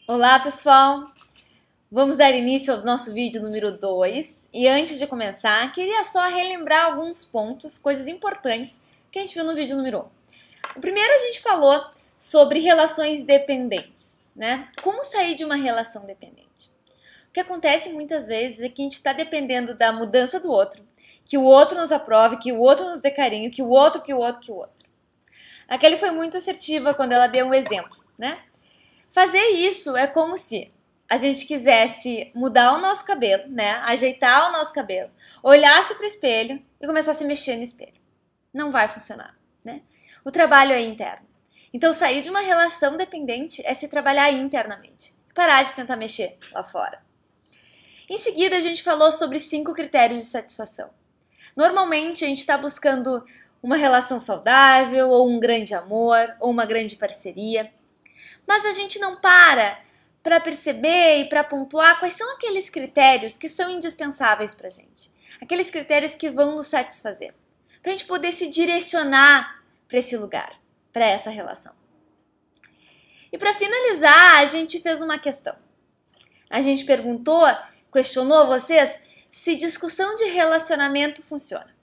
Olá, pessoal! Vamos dar início ao nosso vídeo número 2 e antes de começar, queria só relembrar alguns pontos, coisas importantes que a gente viu no vídeo número 1. O primeiro a gente falou sobre relações dependentes, né? Como sair de uma relação dependente. O que acontece muitas vezes é que a gente está dependendo da mudança do outro, que o outro nos aprove, que o outro nos dê carinho, que o outro. A Kelly foi muito assertiva quando ela deu um exemplo, né? Fazer isso é como se a gente quisesse mudar o nosso cabelo, né? Ajeitar o nosso cabelo, olhasse para o espelho e começasse a mexer no espelho. Não vai funcionar, né? O trabalho é interno. Então, sair de uma relação dependente é se trabalhar internamente. Parar de tentar mexer lá fora. Em seguida, a gente falou sobre 5 critérios de satisfação. Normalmente, a gente está buscando uma relação saudável, ou um grande amor, ou uma grande parceria. Mas a gente não para perceber e para pontuar quais são aqueles critérios que são indispensáveis para a gente. Aqueles critérios que vão nos satisfazer. Para a gente poder se direcionar para esse lugar, para essa relação. E para finalizar, a gente fez uma questão. A gente questionou vocês se discussão de relacionamento funciona.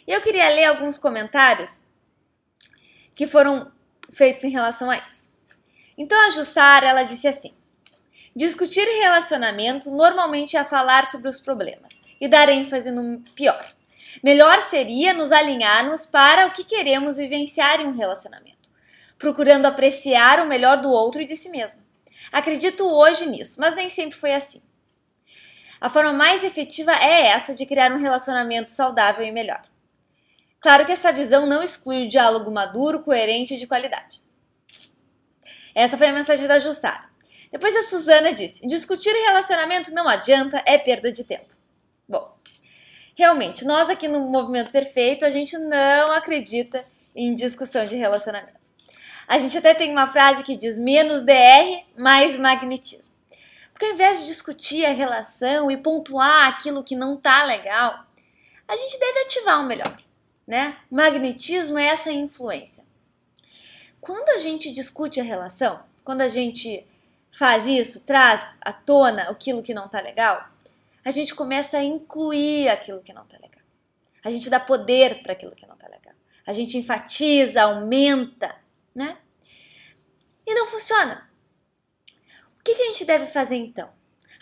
E eu queria ler alguns comentários que foram feitos em relação a isso. Então a Jussara, ela disse assim: discutir relacionamento normalmente é falar sobre os problemas e dar ênfase no pior. Melhor seria nos alinharmos para o que queremos vivenciar em um relacionamento, procurando apreciar o melhor do outro e de si mesmo. Acredito hoje nisso, mas nem sempre foi assim. A forma mais efetiva é essa de criar um relacionamento saudável e melhor. Claro que essa visão não exclui o diálogo maduro, coerente e de qualidade. Essa foi a mensagem da Jussara. Depois a Suzana disse: discutir relacionamento não adianta, é perda de tempo. Bom, realmente, nós aqui no Movimento Perfeito, a gente não acredita em discussão de relacionamento. A gente até tem uma frase que diz: menos DR, mais magnetismo. Porque ao invés de discutir a relação e pontuar aquilo que não tá legal, a gente deve ativar o melhor, né? Magnetismo é essa influência. Quando a gente discute a relação, quando a gente faz isso, traz à tona aquilo que não tá legal, a gente começa a incluir aquilo que não tá legal. A gente dá poder para aquilo que não tá legal. A gente enfatiza, aumenta, né? E não funciona. O que a gente deve fazer então?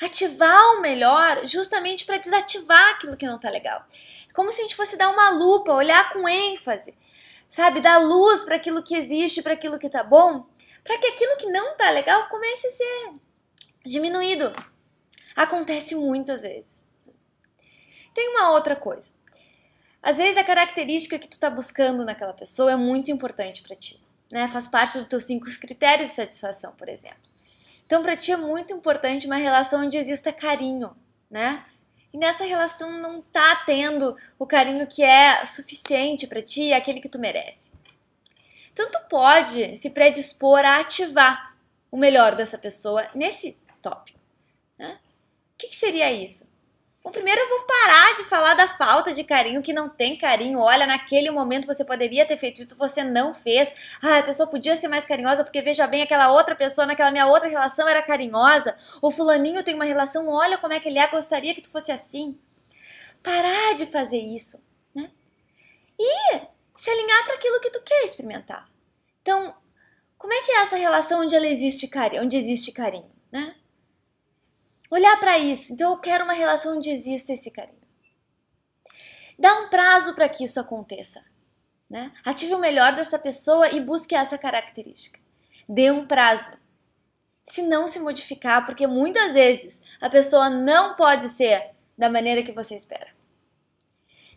Ativar o melhor justamente para desativar aquilo que não tá legal. É como se a gente fosse dar uma lupa, olhar com ênfase. Sabe, dar luz para aquilo que existe, para aquilo que tá bom, para que aquilo que não tá legal comece a ser diminuído. Acontece muitas vezes. Tem uma outra coisa. Às vezes a característica que tu tá buscando naquela pessoa é muito importante para ti, né? Faz parte dos teus 5 critérios de satisfação, por exemplo. Então, para ti é muito importante uma relação onde exista carinho, né? E nessa relação não tá tendo o carinho que é suficiente para ti, aquele que tu merece. Então tu pode se predispor a ativar o melhor dessa pessoa nesse tópico, né? O que seria isso? Bom, primeiro eu vou parar de falar da falta de carinho, que não tem carinho. Olha, naquele momento você poderia ter feito isso, você não fez. Ah, a pessoa podia ser mais carinhosa porque, veja bem, aquela outra pessoa naquela minha outra relação era carinhosa. O fulaninho tem uma relação, olha como é que ele é, gostaria que tu fosse assim. Parar de fazer isso, né? E se alinhar para aquilo que tu quer experimentar. Então, como é que é essa relação onde existe carinho, né? Olhar para isso. Então, eu quero uma relação onde exista esse carinho. Dá um prazo para que isso aconteça, né? Ative o melhor dessa pessoa e busque essa característica. Dê um prazo. Se não se modificar, porque muitas vezes a pessoa não pode ser da maneira que você espera.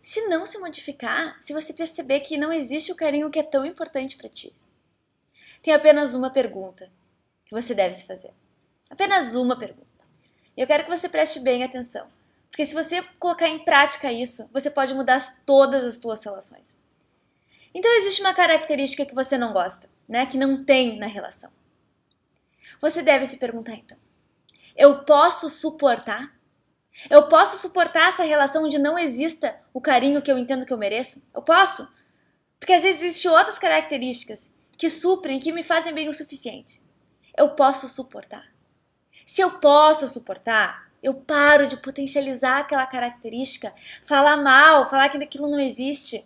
Se não se modificar, se você perceber que não existe o carinho que é tão importante para ti, tem apenas uma pergunta que você deve se fazer. Apenas uma pergunta. E eu quero que você preste bem atenção. Porque se você colocar em prática isso, você pode mudar todas as suas relações. Então existe uma característica que você não gosta, né? Que não tem na relação. Você deve se perguntar então: eu posso suportar? Eu posso suportar essa relação onde não exista o carinho que eu entendo que eu mereço? Eu posso? Porque às vezes existem outras características que suprem, que me fazem bem o suficiente. Eu posso suportar. Se eu posso suportar, eu paro de potencializar aquela característica, falar mal, falar que aquilo não existe.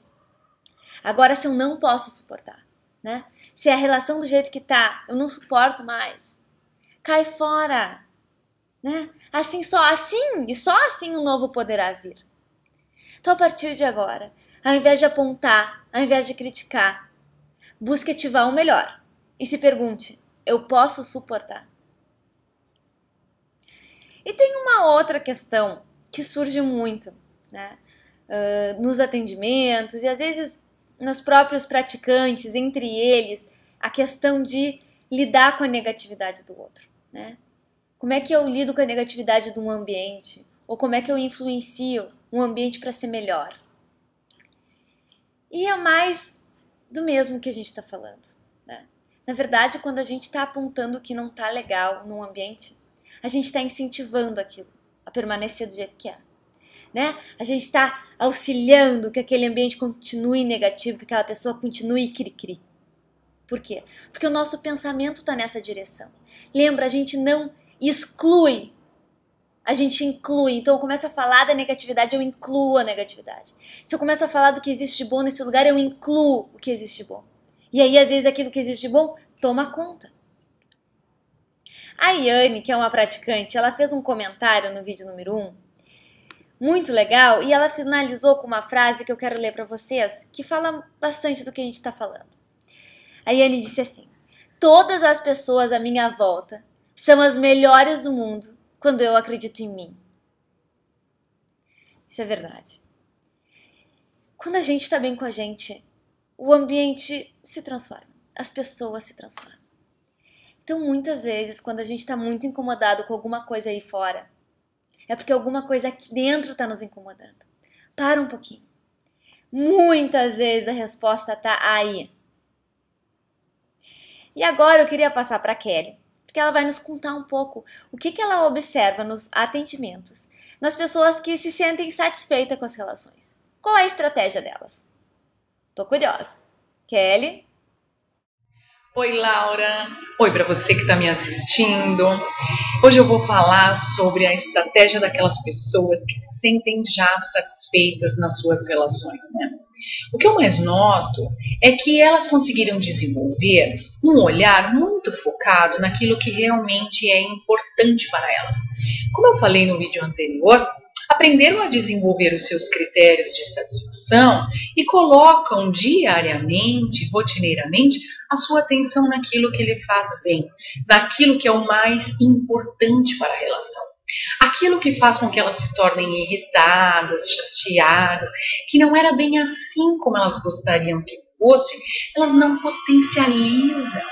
Agora, se eu não posso suportar, né? Se a relação do jeito que tá, eu não suporto mais, cai fora, né? Assim, só assim e só assim o novo poderá vir. Então, a partir de agora, ao invés de apontar, ao invés de criticar, busque ativar o melhor e se pergunte: eu posso suportar? E tem uma outra questão que surge muito, né? Nos atendimentos e às vezes nos próprios praticantes, entre eles, a questão de lidar com a negatividade do outro, né? Como é que eu lido com a negatividade de um ambiente? Ou como é que eu influencio um ambiente para ser melhor? E é mais do mesmo que a gente está falando, né? Na verdade, quando a gente está apontando o que não está legal num ambiente, a gente está incentivando aquilo a permanecer do jeito que é, né? A gente está auxiliando que aquele ambiente continue negativo, que aquela pessoa continue cri-cri. Por quê? Porque o nosso pensamento está nessa direção. Lembra, a gente não exclui, a gente inclui. Então eu começo a falar da negatividade, eu incluo a negatividade. Se eu começo a falar do que existe de bom nesse lugar, eu incluo o que existe de bom. E aí, às vezes, aquilo que existe de bom toma conta. A Yane, que é uma praticante, ela fez um comentário no vídeo número 1, muito legal, e ela finalizou com uma frase que eu quero ler para vocês, que fala bastante do que a gente está falando. A Yane disse assim: todas as pessoas à minha volta são as melhores do mundo quando eu acredito em mim. Isso é verdade. Quando a gente está bem com a gente, o ambiente se transforma, as pessoas se transformam. Então, muitas vezes, quando a gente está muito incomodado com alguma coisa aí fora, é porque alguma coisa aqui dentro está nos incomodando. Para um pouquinho. Muitas vezes a resposta está aí. E agora eu queria passar para a Kelly, porque ela vai nos contar um pouco o que ela observa nos atendimentos, nas pessoas que se sentem satisfeitas com as relações. Qual é a estratégia delas? Tô curiosa. Kelly? Oi, Laura. Oi para você que está me assistindo. Hoje eu vou falar sobre a estratégia daquelas pessoas que se sentem já satisfeitas nas suas relações, né? O que eu mais noto é que elas conseguiram desenvolver um olhar muito focado naquilo que realmente é importante para elas. Como eu falei no vídeo anterior, aprenderam a desenvolver os seus critérios de satisfação e colocam diariamente, rotineiramente, a sua atenção naquilo que lhe faz bem, naquilo que é o mais importante para a relação. Aquilo que faz com que elas se tornem irritadas, chateadas, que não era bem assim como elas gostariam que fosse, elas não potencializam.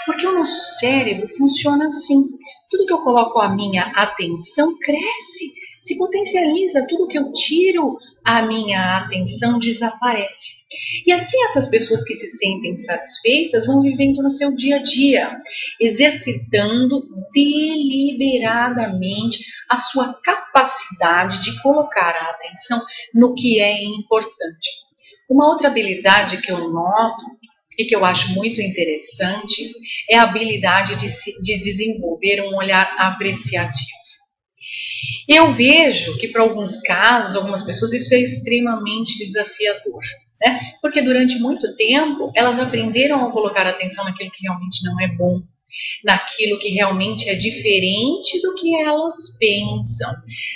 Porque o nosso cérebro funciona assim. Tudo que eu coloco a minha atenção cresce, se potencializa. Tudo que eu tiro a minha atenção desaparece. E assim essas pessoas que se sentem satisfeitas vão vivendo no seu dia a dia, exercitando deliberadamente a sua capacidade de colocar a atenção no que é importante. Uma outra habilidade que eu noto e que eu acho muito interessante é a habilidade de desenvolver um olhar apreciativo. Eu vejo que para alguns casos, algumas pessoas, isso é extremamente desafiador, né? Porque durante muito tempo elas aprenderam a colocar atenção naquilo que realmente não é bom, naquilo que realmente é diferente do que elas pensam,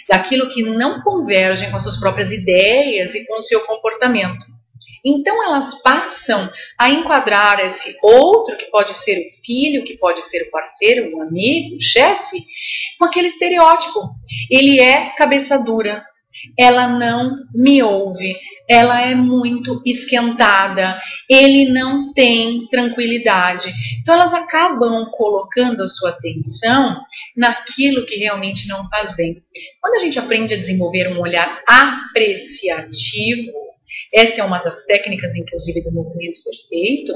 daquilo que não convergem com as suas próprias ideias e com o seu comportamento. Então elas passam a enquadrar esse outro, que pode ser o filho, que pode ser o parceiro, o amigo, o chefe, com aquele estereótipo. Ele é cabeça dura, ela não me ouve, ela é muito esquentada, ele não tem tranquilidade. Então elas acabam colocando a sua atenção naquilo que realmente não faz bem. Quando a gente aprende a desenvolver um olhar apreciativo, essa é uma das técnicas, inclusive, do movimento perfeito,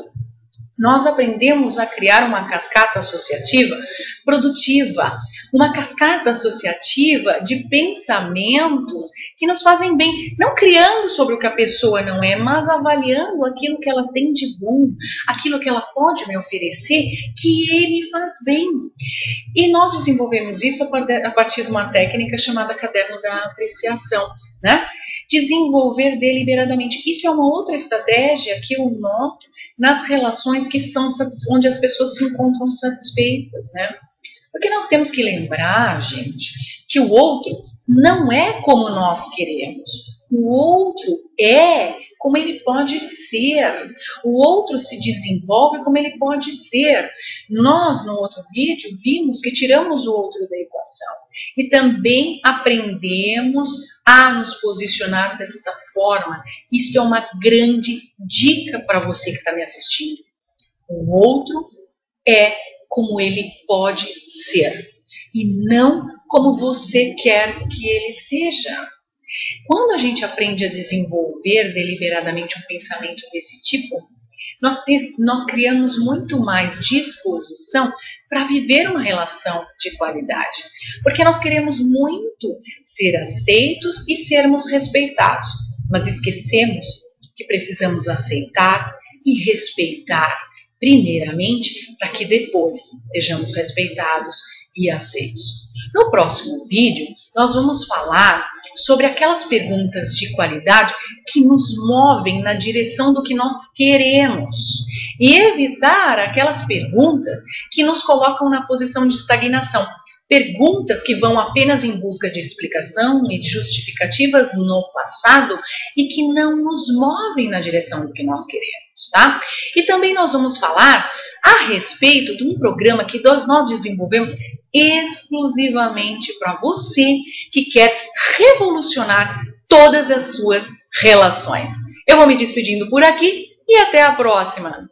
nós aprendemos a criar uma cascata associativa produtiva, uma cascata associativa de pensamentos que nos fazem bem, não criando sobre o que a pessoa não é, mas avaliando aquilo que ela tem de bom, aquilo que ela pode me oferecer, que ele faz bem. E nós desenvolvemos isso a partir de uma técnica chamada caderno da apreciação, né? Desenvolver deliberadamente. Isso é uma outra estratégia que eu noto nas relações que são onde as pessoas se encontram satisfeitas, né? Porque nós temos que lembrar, gente, que o outro não é como nós queremos. O outro é como ele pode ser. O outro se desenvolve como ele pode ser. Nós, no outro vídeo, vimos que tiramos o outro da equação. E também aprendemos a nos posicionar desta forma. Isso é uma grande dica para você que está me assistindo. O outro é como ele pode ser. E não como você quer que ele seja. Quando a gente aprende a desenvolver deliberadamente um pensamento desse tipo, nós criamos muito mais disposição para viver uma relação de qualidade. Porque nós queremos muito ser aceitos e sermos respeitados, mas esquecemos que precisamos aceitar e respeitar primeiramente para que depois sejamos respeitados e aceitos. No próximo vídeo, nós vamos falar sobre aquelas perguntas de qualidade que nos movem na direção do que nós queremos e evitar aquelas perguntas que nos colocam na posição de estagnação. Perguntas que vão apenas em busca de explicação e de justificativas no passado e que não nos movem na direção do que nós queremos, tá? E também nós vamos falar a respeito de um programa que nós desenvolvemos exclusivamente para você que quer revolucionar todas as suas relações. Eu vou me despedindo por aqui e até a próxima!